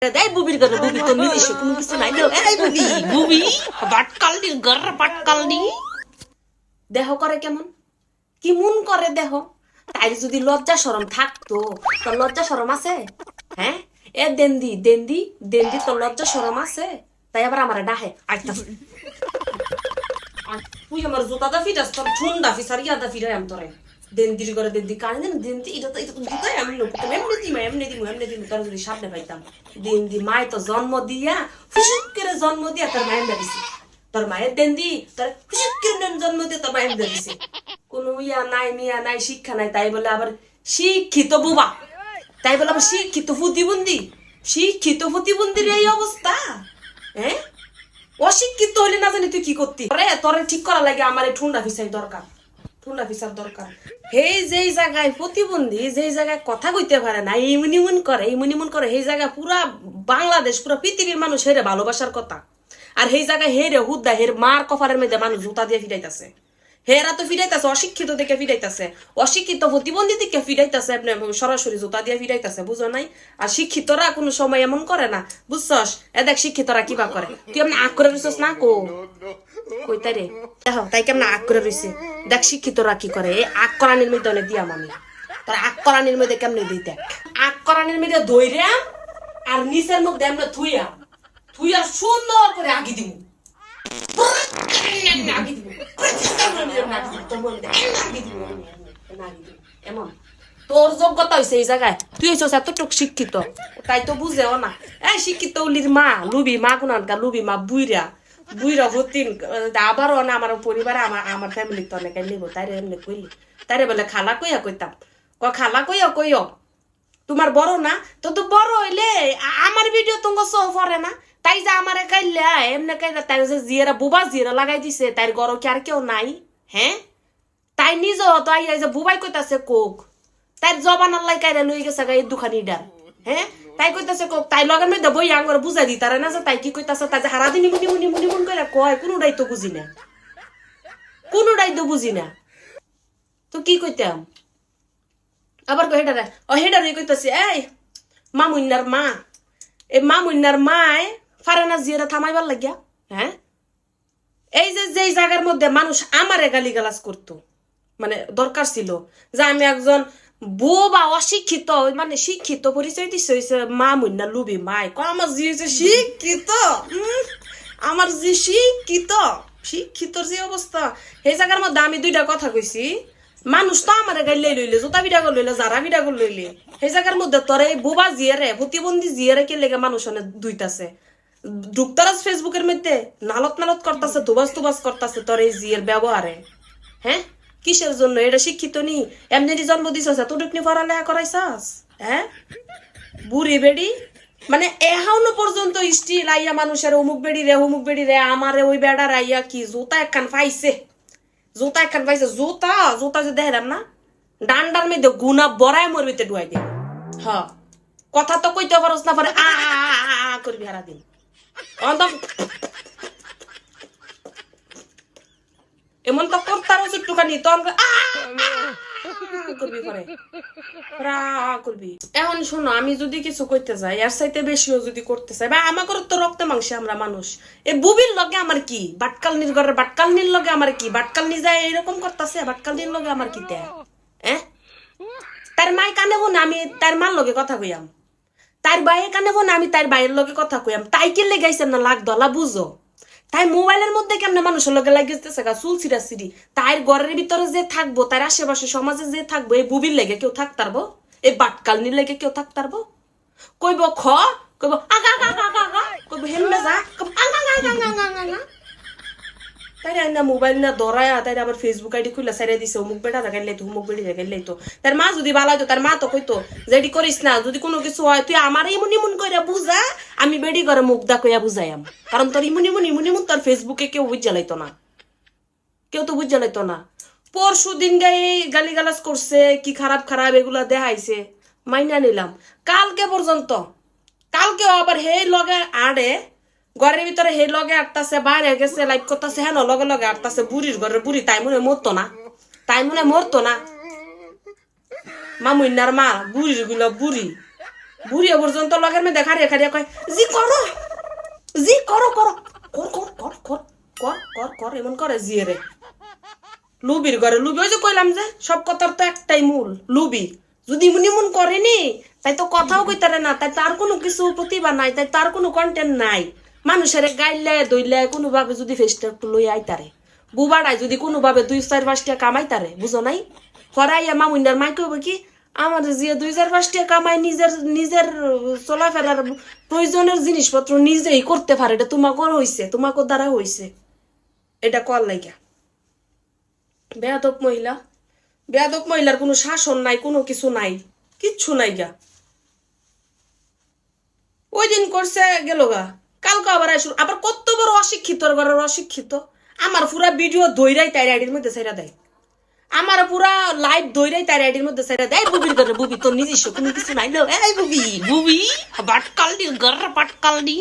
দেয় বুবির ঘরে বুবি তো নিজস্ব কোনো কিছু নাই এই বুবি বুবি বাটকালনি ঘর বাটকালনি দেহ করে কেমন কি মন করে দেহ তাই যদি লজ্জা শরম থাকতো তোর লজ্জা শরম আছে হ্যাঁ এ দেন্দি দেন্দি দেন্দি তোর লজ্জা শরম আছে তাই আবার আমার ডাহে আইতা তুই আমার জুতা দা ফিরাস তোর ঠুন্ডা ফিসার ইয়াদা ফিরাই আমি তোরে দেন্দির করে দেন্দি কানে দেন দেন্দি এটা তো জুতাই আমি লোক তুমি এমনি দিমু তোর যদি সামনে পাইতাম দেন্দি মায় তো জন্ম দিয়া ফুসুক করে জন্ম দিয়া তোর মায়ের দিছে তোর মায়ের দেন্দি তোর ফুসুক করে জন্ম দিয়া তোর মায়ের দিছে কোনো ইয়া নাই মিয়া নাই শিক্ষা নাই তাই বলে আবার শিক্ষিত বুবা তাই বলে আবার শিক্ষিত প্রতিবন্ধীর এই অবস্থা হ্যাঁ অশিক্ষিত হলে না জানি তুই কি করতি তোরে ঠিক করা লাগে আমার এই ঠুন্ডা ফিসাই দরকার ঠুন্ডা ফিসার দরকার এই যেই জায়গায় প্রতিবন্ধী যেই জায়গায় কথা কইতে পারে না ইমন করে সেই জায়গায় পুরা বাংলাদেশ পুরা পৃথিবীর মানুষ হেরে ভালোবাসার কথা আর সেই জায়গায় হেরে হুদ্দা হের মার কফারের মধ্যে মানুষ জুতা দিয়ে ফিরাইতেছে হেরা তো ফিরাইতেছে অশিক্ষিত থেকে ফিরাইতেছে অশিক্ষিত প্রতিবন্ধী থেকে ফিরাইতেছে আপনি সরাসরি জুতা দিয়ে ফিরাইতেছে বুঝো নাই আর শিক্ষিতরা কোনো সময় এমন করে না বুঝছস এ দেখ শিক্ষিতরা কিবা করে তুই এমনি আগ করে রইছস না কই তাই রে দেখো তাই কেমন আগ করে রইছে দেখ শিক্ষিতরা কি করে এই আগ করানির মধ্যে অনেক দিয়াম আমি তোর আগ করানির মধ্যে কেমনে দিই দেখ আগ করানির মধ্যে ধইরাম আর নিচের মধ্যে এমনি থুইয়া সুন্দর করে আগি দিব এমন তোর যোগ্যতা হয়েছে এই জায়গায় তুই হয়েছ এতটুক শিক্ষিত তাই তো বুঝেও না এই শিক্ষিত উলির মা লুবি মা কোনকা লুবি মা বুইরা হতিন আবারও না আমার পরিবারে আমার ফ্যামিলি তো অনেক নিব তাই এমনি কইলি তাই বলে খালা কইয়া কইতাম খালা কইও তোমার বড় না তো বড় হইলে আমার ভিডিও তোমার সহ পড়ে না তাই যে আমার কাইলা এমনি কাইলা তাই যে জিয়েরা বুবা জিয়েরা লাগাই দিছে তাই গরো কি আর কেউ নাই হ্যাঁ তাই নিজেও তো আই যে বুবাই কইতাছে কোক তাই জবান আল্লাহ কাইরা লই গেছে এই দুখানিডার হ্যাঁ তাই কইতাছে কোক তাই লগের মধ্যে বই আঙ্গর বুঝাই দিতারে না যে তাই কি কইতাছে তাই যে হারা দিনি মুনি করে কয় কোনোটাই তো বুঝি না তো কি কইতাম আবার হেডারে কইতাছে এই মামুন্নার মা এই মামুন্নার মায় ফারানা জিয়ারা থামাইবার লাগিয়া হ্যাঁ এই যে যেই জায়গার মধ্যে মানুষ আমারে গালিগালাজ করতো মানে দরকার ছিল যে আমি একজন বোবা অশিক্ষিত মানে শিক্ষিত পরিচয় দিচ্ছে হয়েছে মামুন্না লুবি মাই আমার জি হয়েছে শিক্ষিত আমার যে শিক্ষিতর যে অবস্থা সেই জায়গার মধ্যে আমি দুইটা কথা কইছি মানুষ তো আমার গাইলে লইলে জোতা বিডা করে লইলে যারা বিডা করে লইলে সেই জায়গার মধ্যে তোর এই বোবা জিয়ারে প্রতিবন্ধী জিয়ারে কে লেগে মানুষ অনেক দুইতাছে ঢুকতারাস ফেসবুকের মধ্যে নালত করতেছে তুবাস করতেছে তোর এই জিয়ের ব্যবহারে হ্যাঁ কিসের জন্য এটা শিক্ষিত নি এমনি জন্ম দিছ এতটুকনি পড়ালেখা করাইছাস হ্যাঁ বুড়ি বেড়ি মানে এখনো পর্যন্ত স্টিল আইয়া মানুষের অমুক বেড়ি রে আমারে ওই বেড়ার আইয়া কি জুতা একখান পাইছে জুতা যে দেখলাম না ডান্ডার মধ্যে গুনা বড়াই মরবিতে ডুয়াই দে হ কথা তো কইতে পারস না পরে আ করবি হারা দিন এমন তো করতার একটুখানি তখন করবি এখন শোনো আমি যদি কিছু করতে যাই এর চাইতে বেশিও যদি করতে চাই বা আমাকে তো রক্তে মাংসে আমরা মানুষ এই বুবির লগে আমার কি বাটকালনির ঘরের বাটকালনির লগে আমার কি বাটকালনি যায় এরকম করতেছে বাটকালনির লগে আমার কি তার মাই কানে হন আমি তার মার লগে কথা কইয়াম তার বাইয়ের কানে হন আমি তার বাইয়ের লগে কথা কইয়াম তাই কি লেগাইছে না লাগ দলা বুঝো তাই মোবাইলের মধ্যে কেমন মানুষের লগে লাগিয়েছে চুল ছিড়ি তার ঘরের ভিতরে যে থাকবো তার আশেপাশে সমাজে যে থাকবো এই বুবির লেগে কেউ থাকতারবো এই বাটকালনির লেগে কেউ থাকতারবো কইব কইব আগা কইব হেলমে যা তাই না মোবাইল না ধরায়া তাই আবার ফেসবুক আইডি খুলে সাইরা দিছে অমুক বেটা দেখাইলে তো অমুক বেড়ি দেখাইলে তো তার মা যদি ভালো হইতো তার মা তো কইতো যেটি করিস না যদি কোনো কিছু হয় তুই আমার ইমুন কইরা বুঝা আমি বেড়ি করে মুখ দা কইয়া বুঝাইম কারণ তোর ইমুন তোর ফেসবুকে কেউ বুঝ জ্বালাইতো না কেউ তো বুঝ জ্বালাইতো না পরশু দিন গালিগালাজ করছে কি খারাপ এগুলা দেখাইছে মাইনা নিলাম কালকেও আবার হে লগে আড়ে ঘরের ভিতরে হে লগে আটতাছে বাইরে গেছে লাইভ করতেছে হ্যাঁ লগে আটতাছে বুড়ির ঘরের বুড়ি তাই মনে মরতো না মামুন্নার মা বুড়ির গুলো বুড়ি বুড়িয়া পর্যন্ত লগের মেয়ে দেখা রেখা রে কয় জি করো করো কর কর কর কর কর কর কর এমন করে জিয়ে রে লুবির ঘরে লুবি ওই যে কইলাম যে সব কথার তো একটাই মূল লুবি যদি মন এমন করেনি তাই তো কথাও কইতারে না তাই তার কোনো কিছু প্রতিভা নাই তাই তার কোনো কন্টেন্ট নাই মানুষের গাইলে দইলে কোনোভাবে যদি ফেসটা একটু লই আইতারে বুবাড়াই যদি কোনোভাবে 2-4-5 টাকা কামাইতারে বুঝো নাই হরাইয়া মামুন্ডার মাই কইব কি আমার যে 2-4-5 টাকা কামাই নিজের নিজের চলাফেরার প্রয়োজনের জিনিসপত্র নিজেই করতে পারে এটা তোমাকে হইছে তোমাকে দ্বারা হইছে এটা কর লাইগা বেয়াদব মহিলার কোনো শাসন নাই কোনো কিছু নাই কিচ্ছু নাই গা ওই দিন করছে গেল গা কালকে আবার আইসুর আবার কত বড় অশিক্ষিত ঘরের অশিক্ষিত আমার পুরা ভিডিও দইরাই তাই আইডির মধ্যে ছেড়া দেয় আমার পুরা লাইভ দইরাই তাই আইডির মধ্যে ছেড়া দেয় বুবির ঘরে বুবি তোর নিজস্ব কোনো কিছু নাই এই বুবি বুবি বাটকাল দি ঘর বাটকাল দি